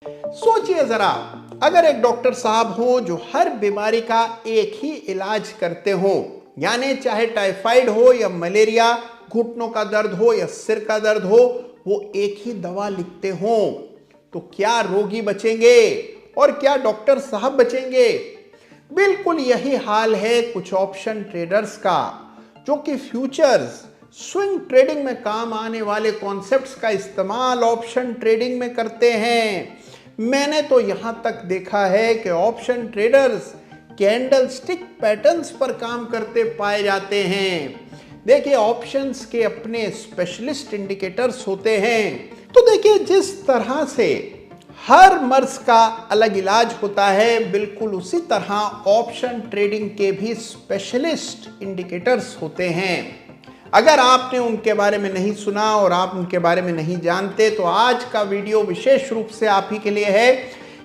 सोचिए जरा, अगर एक डॉक्टर साहब हो जो हर बीमारी का एक ही इलाज करते हो, यानी चाहे टाइफाइड हो या मलेरिया, घुटनों का दर्द हो या सिर का दर्द हो, वो एक ही दवा लिखते हो, तो क्या रोगी बचेंगे और क्या डॉक्टर साहब बचेंगे? बिल्कुल यही हाल है कुछ ऑप्शन ट्रेडर्स का, जो कि फ्यूचर्स स्विंग ट्रेडिंग में काम आने वाले कॉन्सेप्ट्स का इस्तेमाल ऑप्शन ट्रेडिंग में करते हैं। मैंने तो यहां तक देखा है कि option traders candle stick patterns पर काम करते पाए जाते हैं। देखिए, ऑप्शंस के अपने स्पेशलिस्ट इंडिकेटर्स होते हैं। तो देखिए, जिस तरह से हर मर्ज का अलग इलाज होता है, बिल्कुल उसी तरह ऑप्शन ट्रेडिंग के भी स्पेशलिस्ट इंडिकेटर्स होते हैं। अगर आपने उनके बारे में नहीं सुना और आप उनके बारे में नहीं जानते, तो आज का वीडियो विशेष रूप से आप ही के लिए है,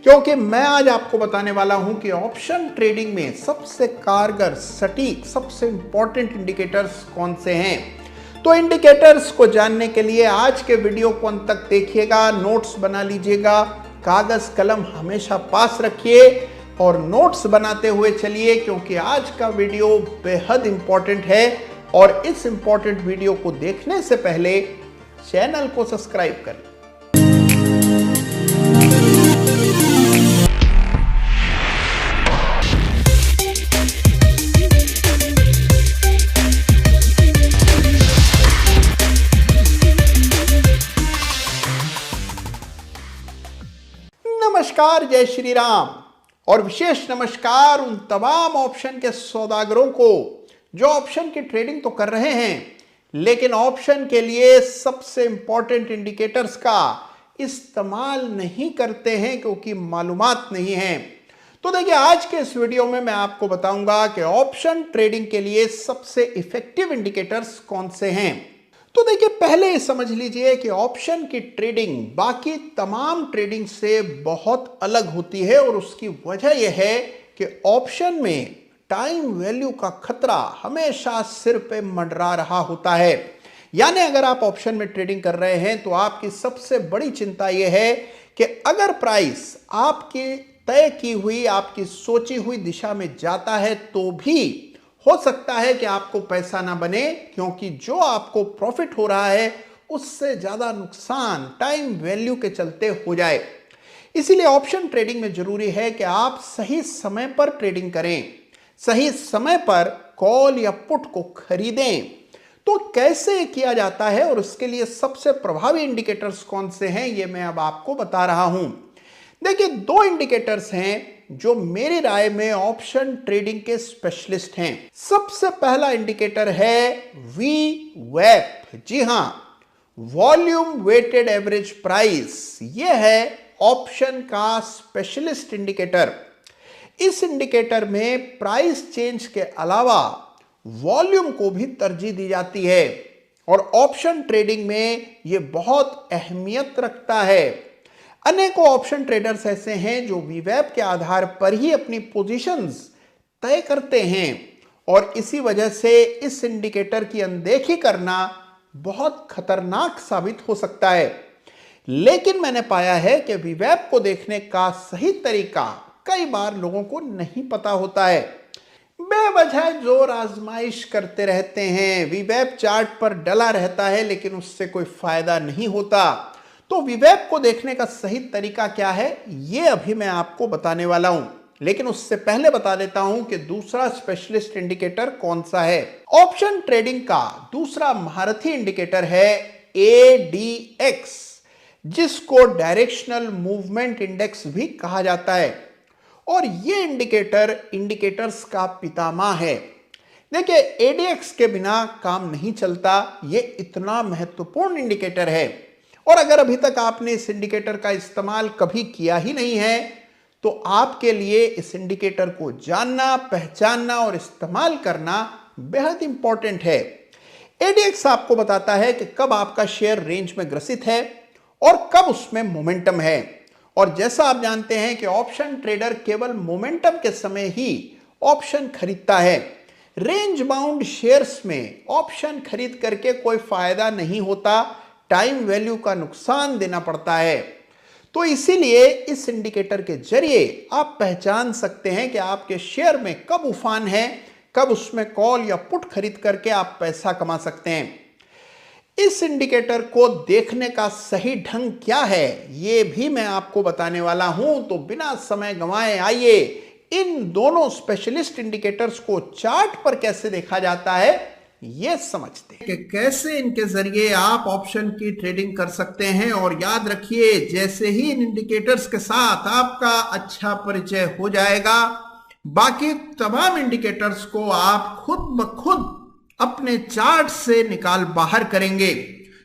क्योंकि मैं आज आपको बताने वाला हूं कि ऑप्शन ट्रेडिंग में सबसे कारगर, सटीक, सबसे इंपॉर्टेंट इंडिकेटर्स कौन से हैं। तो इंडिकेटर्स को जानने के लिए आज के वीडियो को अंत तक देखिएगा, नोट्स बना लीजिएगा, कागज कलम हमेशा पास रखिए और नोट्स बनाते हुए चलिए, क्योंकि आज का वीडियो बेहद इंपॉर्टेंट है। और इस इंपॉर्टेंट वीडियो को देखने से पहले चैनल को सब्सक्राइब करें। नमस्कार, जय श्री राम और विशेष नमस्कार उन तमाम ऑप्शन के सौदागरों को जो ऑप्शन की ट्रेडिंग तो कर रहे हैं, लेकिन ऑप्शन के लिए सबसे इंपॉर्टेंट इंडिकेटर्स का इस्तेमाल नहीं करते हैं क्योंकि मालूमात नहीं है। तो देखिए, आज के इस वीडियो में मैं आपको बताऊंगा कि ऑप्शन ट्रेडिंग के लिए सबसे इफेक्टिव इंडिकेटर्स कौन से हैं। तो देखिए, पहले समझ लीजिए कि ऑप्शन की ट्रेडिंग बाकी तमाम ट्रेडिंग से बहुत अलग होती है, और उसकी वजह यह है कि ऑप्शन में टाइम वैल्यू का खतरा हमेशा सिर पे मंडरा रहा होता है। यानी अगर आप ऑप्शन में ट्रेडिंग कर रहे हैं तो आपकी सबसे बड़ी चिंता यह है कि अगर प्राइस आपकी तय की हुई, आपकी सोची हुई दिशा में जाता है, तो भी हो सकता है कि आपको पैसा ना बने, क्योंकि जो आपको प्रॉफिट हो रहा है उससे ज्यादा नुकसान टाइम वैल्यू के चलते हो जाए। इसीलिए ऑप्शन ट्रेडिंग में जरूरी है कि आप सही समय पर ट्रेडिंग करें, सही समय पर कॉल या पुट को खरीदें। तो कैसे किया जाता है और उसके लिए सबसे प्रभावी इंडिकेटर्स कौन से हैं, ये मैं अब आपको बता रहा हूं। देखिए, दो इंडिकेटर्स हैं जो मेरी राय में ऑप्शन ट्रेडिंग के स्पेशलिस्ट हैं। सबसे पहला इंडिकेटर है वीवैप। जी हां, वॉल्यूम वेटेड एवरेज प्राइस। यह है ऑप्शन का स्पेशलिस्ट इंडिकेटर। इस इंडिकेटर में प्राइस चेंज के अलावा वॉल्यूम को भी तरजीह दी जाती है, और ऑप्शन ट्रेडिंग में यह बहुत अहमियत रखता है। अनेकों ऑप्शन ट्रेडर्स ऐसे हैं जो वीवैप के आधार पर ही अपनी पोजीशंस तय करते हैं, और इसी वजह से इस इंडिकेटर की अनदेखी करना बहुत खतरनाक साबित हो सकता है। लेकिन मैंने पाया है कि वीवैप को देखने का सही तरीका कई बार लोगों को नहीं पता होता है। बेवजह जोर आजमाइश करते रहते हैं, वीवैप चार्ट पर डला रहता है, लेकिन उससे कोई फायदा नहीं होता। तो वीवैप को देखने का सही तरीका क्या है, ये अभी मैं आपको बताने वाला हूं, लेकिन उससे पहले बता देता हूं कि दूसरा स्पेशलिस्ट इंडिकेटर कौन सा है। ऑप्शन ट्रेडिंग का दूसरा महारथी इंडिकेटर है ADX, जिसको डायरेक्शनल मूवमेंट इंडेक्स भी कहा जाता है, और ये इंडिकेटर इंडिकेटर्स का पितामह है। देखिए, ADX के बिना काम नहीं चलता, ये इतना महत्वपूर्ण इंडिकेटर है, और अगर अभी तक आपने इस इंडिकेटर का इस्तेमाल कभी किया ही नहीं है, तो आपके लिए इस इंडिकेटर को जानना, पहचानना और इस्तेमाल करना बेहद इंपॉर्टेंट है। ADX आपको बताता है कि कब आपका शेयर रेंज में ग्रसित है और कब उसमें मोमेंटम है। और जैसा आप जानते हैं कि ऑप्शन ट्रेडर केवल मोमेंटम के समय ही ऑप्शन खरीदता है। रेंज बाउंड शेयर्स में ऑप्शन खरीद करके कोई फायदा नहीं होता, टाइम वैल्यू का नुकसान देना पड़ता है। तो इसीलिए इस इंडिकेटर के जरिए आप पहचान सकते हैं कि आपके शेयर में कब उफान है, कब उसमें कॉल या पुट खरीद करके आप पैसा कमा सकते हैं। इस इंडिकेटर को देखने का सही ढंग क्या है, ये भी मैं आपको बताने वाला हूं। तो बिना समय गंवाए आइए इन दोनों स्पेशलिस्ट इंडिकेटर्स को चार्ट पर कैसे देखा जाता है ये समझते हैं कि कैसे इनके जरिए आप ऑप्शन की ट्रेडिंग कर सकते हैं। और याद रखिए, जैसे ही इन इंडिकेटर्स के साथ आपका अच्छा परिचय हो जाएगा, बाकी तमाम इंडिकेटर्स को आप खुद ब खुद अपने चार्ट से निकाल बाहर करेंगे,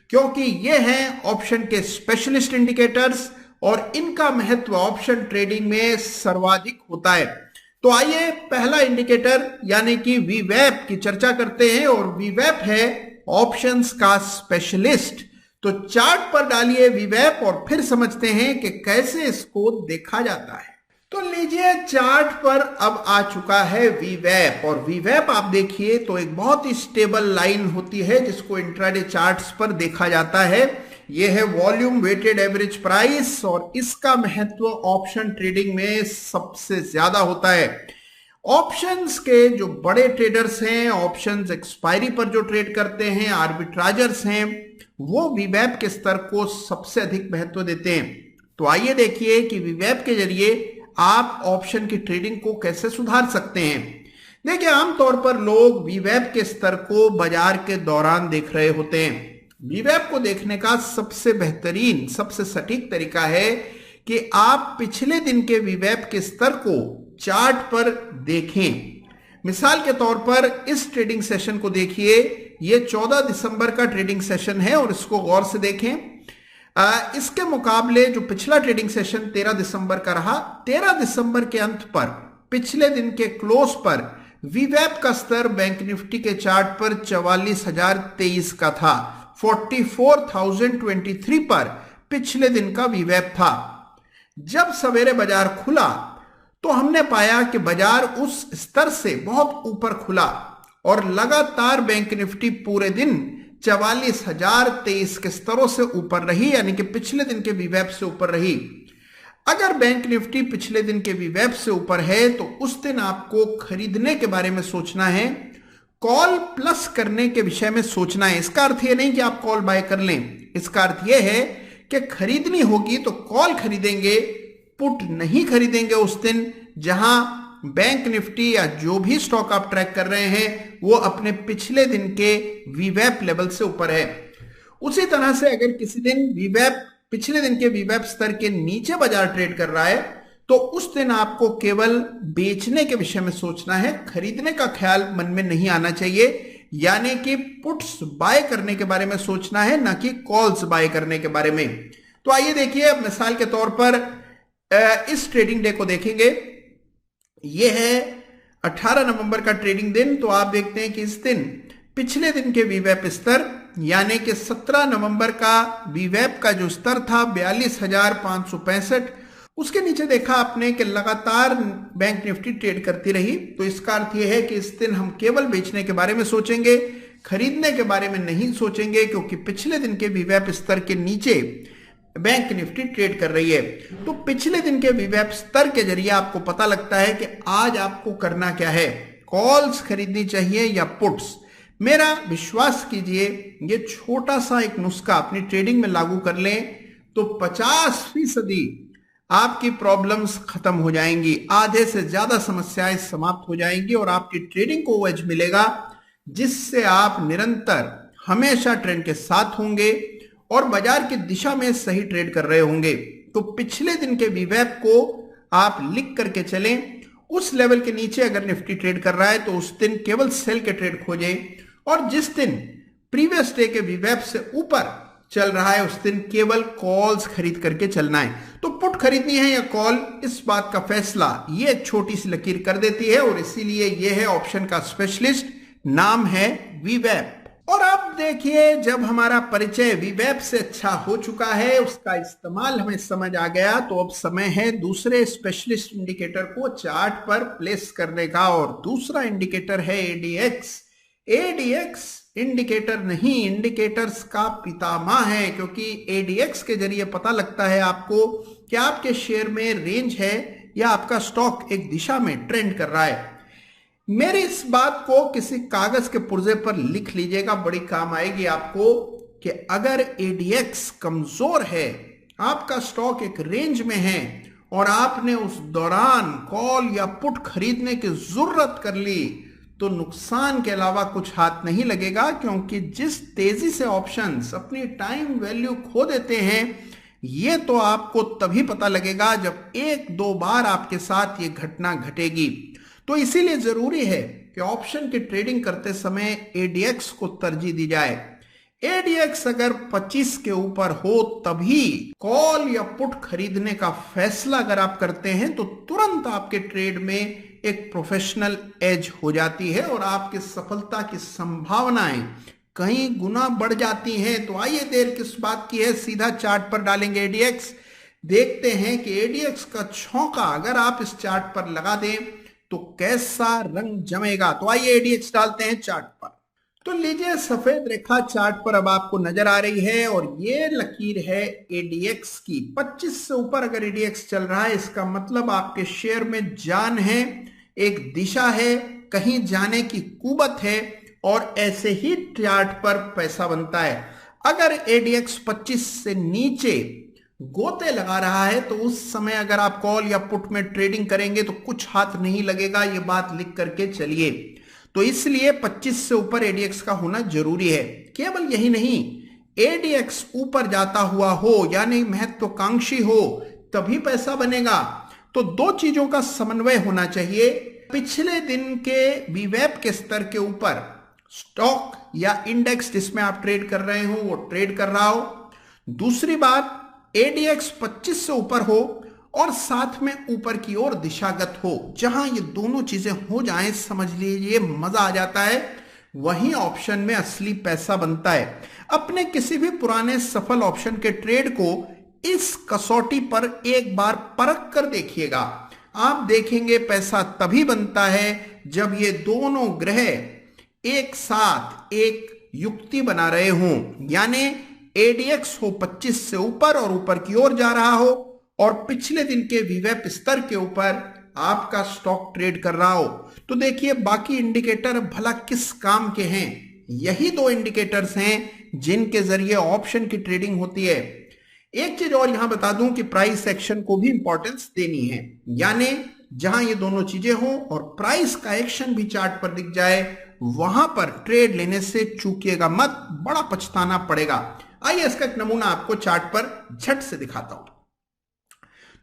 क्योंकि ये हैं ऑप्शन के स्पेशलिस्ट इंडिकेटर्स और इनका महत्व ऑप्शन ट्रेडिंग में सर्वाधिक होता है। तो आइए पहला इंडिकेटर यानी कि वीवैप की चर्चा करते हैं। और वीवैप है ऑप्शंस का स्पेशलिस्ट। तो चार्ट पर डालिए वीवैप और फिर समझते हैं कि कैसे इसको देखा जाता है। तो लीजिए, चार्ट पर अब आ चुका है वीवैप। और वीवैप आप देखिए तो एक बहुत ही स्टेबल लाइन होती है जिसको इंट्राडे चार्ट्स पर देखा जाता है। यह है वॉल्यूम वेटेड एवरेज प्राइस और इसका महत्व ऑप्शन ट्रेडिंग में सबसे ज्यादा होता है। ऑप्शंस के जो बड़े ट्रेडर्स हैं, ऑप्शंस एक्सपायरी पर जो ट्रेड करते हैं, आर्बिट्राजर्स हैं, वो वीवैप के स्तर को सबसे अधिक महत्व देते हैं। तो आइए देखिए कि वीवैप के जरिए आप ऑप्शन की ट्रेडिंग को कैसे सुधार सकते हैं। देखिए, आमतौर पर लोग वीवैप के स्तर को बाजार के दौरान देख रहे होते हैं। वीवैप को देखने का सबसे बेहतरीन, सबसे सटीक तरीका है कि आप पिछले दिन के वीवैप के स्तर को चार्ट पर देखें। मिसाल के तौर पर इस ट्रेडिंग सेशन को देखिए, यह 14 दिसंबर का ट्रेडिंग सेशन है और इसको गौर से देखें। इसके मुकाबले जो पिछला ट्रेडिंग सेशन 13 दिसंबर का रहा, 13 दिसंबर के अंत पर पिछले दिन के क्लोज पर वीवैप का स्तर बैंक निफ्टी के चार्ट पर 44,023 का था। 44,023 पर पिछले दिन का वीवैप था। जब सवेरे बाजार खुला तो हमने पाया कि बाजार उस स्तर से बहुत ऊपर खुला और लगातार बैंक निफ्टी पूरे दिन 44,023 के स्तरों से ऊपर रही, यानी कि पिछले दिन के वीवैप से ऊपर रही। अगर बैंक निफ्टी पिछले दिन के वीवैप से ऊपर है तो उस दिन आपको खरीदने के बारे में सोचना है, कॉल प्लस करने के विषय में सोचना है। इसका अर्थ यह नहीं कि आप कॉल बाय कर लें, इसका अर्थ यह है कि खरीदनी होगी तो कॉल खरीदेंगे, पुट नहीं खरीदेंगे उस दिन जहां बैंक निफ्टी या जो भी स्टॉक आप ट्रैक कर रहे हैं वो अपने पिछले दिन के वीवैप लेवल से ऊपर है। उसी तरह से अगर किसी दिन वीवैप पिछले दिन के वीवैप स्तर के नीचे बाजार ट्रेड कर रहा है तो उस दिन आपको केवल बेचने के विषय में सोचना है, खरीदने का ख्याल मन में नहीं आना चाहिए। यानी कि पुट्स बाय करने के बारे में सोचना है, ना कि कॉल्स बाय करने के बारे में। तो आइए देखिए, अब मिसाल के तौर पर इस ट्रेडिंग डे को देखेंगे। यह है 18 नवंबर का ट्रेडिंग दिन। तो आप देखते हैं कि इस दिन पिछले दिन के वीवैप स्तर यानी कि 17 नवंबर का वीवैप का जो स्तर था 42,565, उसके नीचे देखा आपने कि लगातार बैंक निफ्टी ट्रेड करती रही। तो इसका अर्थ यह है कि इस दिन हम केवल बेचने के बारे में सोचेंगे, खरीदने के बारे में नहीं सोचेंगे, क्योंकि पिछले दिन के वीवैप स्तर के नीचे बैंक निफ्टी ट्रेड कर रही है। तो पिछले दिन के वीवैप स्तर के जरिए आपको पता लगता है कि आज आपको करना क्या है, कॉल्स खरीदनी चाहिए या पुट्स। मेरा विश्वास कीजिए, ये छोटा सा एक नुस्खा अपनी ट्रेडिंग में लागू कर लें तो 50% आपकी प्रॉब्लम्स खत्म हो जाएंगी, आधे से ज्यादा समस्याएं समाप्त हो जाएंगी और आपकी ट्रेडिंग को वो एज मिलेगा जिससे आप निरंतर हमेशा ट्रेंड के साथ होंगे और बाजार की दिशा में सही ट्रेड कर रहे होंगे। तो पिछले दिन के वीवैप को आप लिख करके चलें। उस लेवल के नीचे अगर निफ्टी ट्रेड कर रहा है तो उस दिन केवल सेल के ट्रेड खोजें, और जिस दिन प्रीवियस डे के वीवैप से ऊपर चल रहा है उस दिन केवल कॉल्स खरीद करके चलना है। तो पुट खरीदनी है या कॉल, इस बात का फैसला ये एक छोटी सी लकीर कर देती है, और इसीलिए ये है ऑप्शन का स्पेशलिस्ट, नाम है वीवैप। और अब देखिए, जब हमारा परिचय वीवैप से अच्छा हो चुका है, उसका इस्तेमाल हमें समझ आ गया, तो अब समय है दूसरे स्पेशलिस्ट इंडिकेटर को चार्ट पर प्लेस करने का। और दूसरा इंडिकेटर है एडीएक्स। एडीएक्स इंडिकेटर नहीं, इंडिकेटर्स का पितामह है, क्योंकि एडीएक्स के जरिए पता लगता है आपको कि आपके शेयर में रेंज है या आपका स्टॉक एक दिशा में ट्रेंड कर रहा है। मेरी इस बात को किसी कागज के पुर्जे पर लिख लीजिएगा, बड़ी काम आएगी आपको, कि अगर एडीएक्स कमजोर है, आपका स्टॉक एक रेंज में है और आपने उस दौरान कॉल या पुट खरीदने की जरूरत कर ली, तो नुकसान के अलावा कुछ हाथ नहीं लगेगा, क्योंकि जिस तेजी से ऑप्शंस अपनी टाइम वैल्यू खो देते हैं, ये तो आपको तभी पता लगेगा जब एक दो बार आपके साथ ये घटना घटेगी। तो इसीलिए जरूरी है कि ऑप्शन की ट्रेडिंग करते समय एडीएक्स को तरजीह दी जाए। एडीएक्स अगर 25 के ऊपर हो तभी कॉल या पुट खरीदने का फैसला अगर आप करते हैं, तो तुरंत आपके ट्रेड में एक प्रोफेशनल एज हो जाती है और आपकी सफलता की संभावनाएं कई गुना बढ़ जाती हैं। तो आइए, देर किस बात की है, सीधा चार्ट पर डालेंगे एडीएक्स। देखते हैं कि एडीएक्स का छौंका अगर आप इस चार्ट पर लगा दें तो कैसा रंग जमेगा। तो आइए एडीएक्स डालते हैं चार्ट पर। तो लीजिए, सफेद रेखा चार्ट पर अब आपको नजर आ रही है और ये लकीर है एडीएक्स की। 25 से ऊपर अगर एडीएक्स चल रहा है, इसका मतलब आपके शेयर में जान है, एक दिशा है, कहीं जाने की कुवत है और ऐसे ही चार्ट पर पैसा बनता है। अगर एडीएक्स 25 से नीचे गोते लगा रहा है, तो उस समय अगर आप कॉल या पुट में ट्रेडिंग करेंगे तो कुछ हाथ नहीं लगेगा, ये बात लिख करके चलिए। तो इसलिए 25 से ऊपर एडीएक्स का होना जरूरी है। केवल यही नहीं, एडीएक्स ऊपर जाता हुआ हो यानी महत्वाकांक्षी हो, तभी पैसा बनेगा। तो दो चीजों का समन्वय होना चाहिए। पिछले दिन के वीवैप के स्तर के ऊपर स्टॉक या इंडेक्स जिसमें आप ट्रेड कर रहे हो वो ट्रेड कर रहा हो। दूसरी बात, एडीएक्स 25 से ऊपर हो और साथ में ऊपर की ओर दिशागत हो। जहां ये दोनों चीजें हो जाएं, समझ लीजिए मजा आ जाता है, वहीं ऑप्शन में असली पैसा बनता है। अपने किसी भी पुराने सफल ऑप्शन के ट्रेड को इस कसौटी पर एक बार परख कर देखिएगा। आप देखेंगे पैसा तभी बनता है जब ये दोनों ग्रह एक साथ एक युक्ति बना रहे हों, यानी एडीएक्स हो 25 से ऊपर और ऊपर की ओर जा रहा हो और पिछले दिन के वीवैप स्तर के ऊपर आपका स्टॉक ट्रेड कर रहा हो। तो देखिए, बाकी इंडिकेटर भला किस काम के हैं? यही दो इंडिकेटर्स हैं जिनके जरिए ऑप्शन की ट्रेडिंग होती है। एक चीज और यहां बता दूं कि प्राइस एक्शन को भी इंपॉर्टेंस देनी है, यानी जहां ये दोनों चीजें हों और प्राइस का एक्शन भी चार्ट पर दिख जाए, वहां पर ट्रेड लेने से चूकिएगा मत, बड़ा पछताना पड़ेगा। आइए इसका एक नमूना आपको चार्ट पर झट से दिखाता हूं।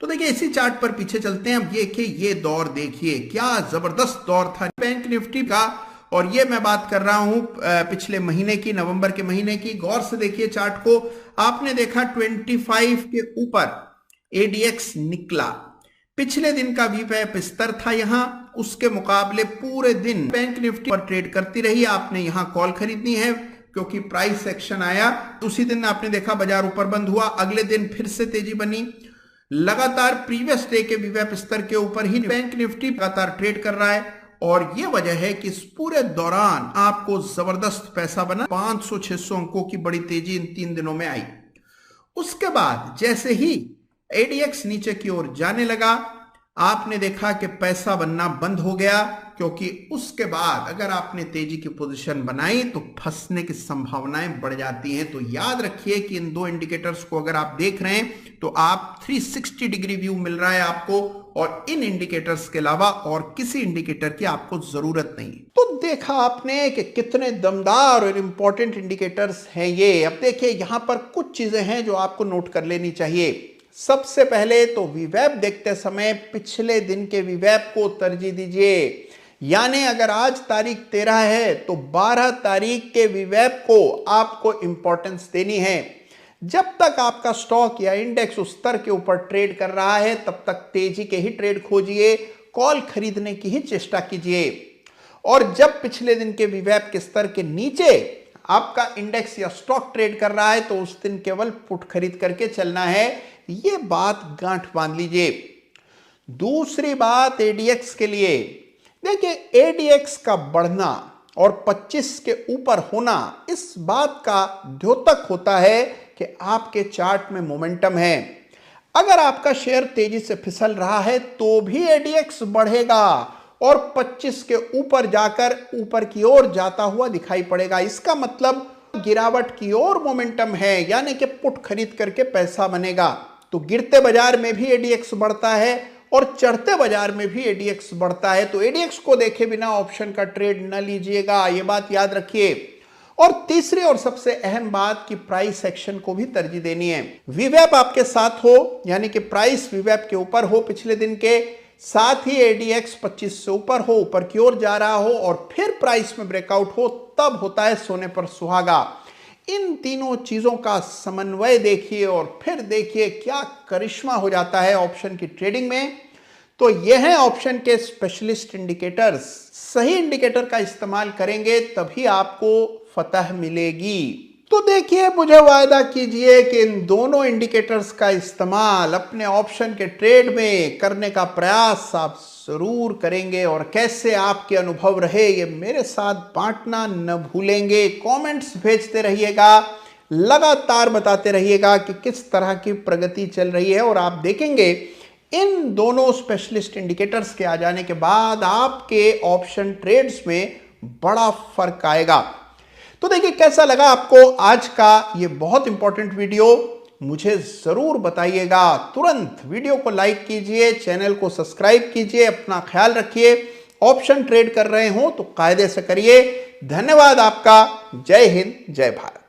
तो देखिए, इसी चार्ट पर पीछे चलते हैं। अब देखिए, ये दौर देखिए, क्या जबरदस्त दौर था बैंक निफ्टी का, और ये मैं बात कर रहा हूं पिछले महीने की, नवंबर के महीने की। गौर से देखिए चार्ट को। आपने देखा 25 के ऊपर एडीएक्स निकला, पिछले दिन का वीवैप स्तर था यहां, उसके मुकाबले पूरे दिन बैंक निफ्टी पर ट्रेड करती रही। आपने यहां कॉल खरीदनी है क्योंकि प्राइस एक्शन आया। उसी दिन आपने देखा बाजार ऊपर बंद हुआ, अगले दिन फिर से तेजी बनी। लगातार प्रीवियस डे के वीवैप स्तर के ऊपर ही बैंक निफ्टी लगातार ट्रेड कर रहा है और यह वजह है कि इस पूरे दौरान आपको जबरदस्त पैसा बना। 500-600 अंकों की बड़ी तेजी इन 3 दिनों में आई। उसके बाद जैसे ही एडीएक्स नीचे की ओर जाने लगा, आपने देखा कि पैसा बनना बंद हो गया, क्योंकि उसके बाद अगर आपने तेजी की पोजीशन बनाई तो फंसने की संभावनाएं बढ़ जाती हैं। तो याद रखिए कि इन दो इंडिकेटर्स को अगर आप देख रहे हैं तो आप 360 डिग्री व्यू मिल रहा है आपको, और इन इंडिकेटर्स के अलावा और किसी इंडिकेटर की आपको जरूरत नहीं। तो देखा आपने कि कितने दमदार और इंपॉर्टेंट इंडिकेटर्स हैं ये। अब देखिए, यहां पर कुछ चीजें हैं जो आपको नोट कर लेनी चाहिए। सबसे पहले तो वीवैप देखते समय पिछले दिन के वीवैप को तरजीह दीजिए, यानी अगर आज तारीख 13 है तो 12 तारीख के वीवैप को आपको इंपॉर्टेंस देनी है। जब तक आपका स्टॉक या इंडेक्स उस स्तर के ऊपर ट्रेड कर रहा है, तब तक तेजी के ही ट्रेड खोजिए, कॉल खरीदने की ही चेष्टा कीजिए। और जब पिछले दिन के वीवैप के स्तर के नीचे आपका इंडेक्स या स्टॉक ट्रेड कर रहा है, तो उस दिन केवल पुट खरीद करके चलना है। ये बात गांठ बांध लीजिए। दूसरी बात एडीएक्स के लिए, देखिए एडीएक्स का बढ़ना और 25 के ऊपर होना इस बात का द्योतक होता है कि आपके चार्ट में मोमेंटम है। अगर आपका शेयर तेजी से फिसल रहा है तो भी एडीएक्स बढ़ेगा और 25 के ऊपर जाकर ऊपर की ओर जाता हुआ दिखाई पड़ेगा। इसका मतलब गिरावट की ओर मोमेंटम है, यानी कि पुट खरीद करके पैसा बनेगा। तो गिरते बाजार में भी एडीएक्स बढ़ता है और चढ़ते बाजार में भी एडीएक्स बढ़ता है। तो एडीएक्स को देखे बिना ऑप्शन का ट्रेड न लीजिएगा, ये बात याद रखिए। और तीसरी और सबसे अहम बात कि प्राइस एक्शन को भी तरजीह देनी है। वीवैप आपके साथ हो, यानी कि प्राइस वीवैप के ऊपर हो पिछले दिन के, साथ ही एडीएक्स 25 से ऊपर हो, ऊपर की ओर जा रहा हो और फिर प्राइस में ब्रेकआउट हो, तब होता है सोने पर सुहागा। इन तीनों चीजों का समन्वय देखिए और फिर देखिए क्या करिश्मा हो जाता है ऑप्शन की ट्रेडिंग में। तो यह है ऑप्शन के स्पेशलिस्ट इंडिकेटर्स। सही इंडिकेटर का इस्तेमाल करेंगे तभी आपको फतह मिलेगी। तो देखिए, मुझे वायदा कीजिए कि इन दोनों इंडिकेटर्स का इस्तेमाल अपने ऑप्शन के ट्रेड में करने का प्रयास आप जरूर करेंगे और कैसे आपके अनुभव रहे ये मेरे साथ बांटना न भूलेंगे। कमेंट्स भेजते रहिएगा, लगातार बताते रहिएगा कि किस तरह की प्रगति चल रही है और आप देखेंगे इन दोनों स्पेशलिस्ट इंडिकेटर्स के आ जाने के बाद आपके ऑप्शन ट्रेड्स में बड़ा फर्क आएगा। तो देखिए कैसा लगा आपको आज का ये बहुत इंपॉर्टेंट वीडियो, मुझे जरूर बताइएगा। तुरंत वीडियो को लाइक कीजिए, चैनल को सब्सक्राइब कीजिए, अपना ख्याल रखिए। ऑप्शन ट्रेड कर रहे हो तो कायदे से करिए। धन्यवाद आपका। जय हिंद, जय भारत।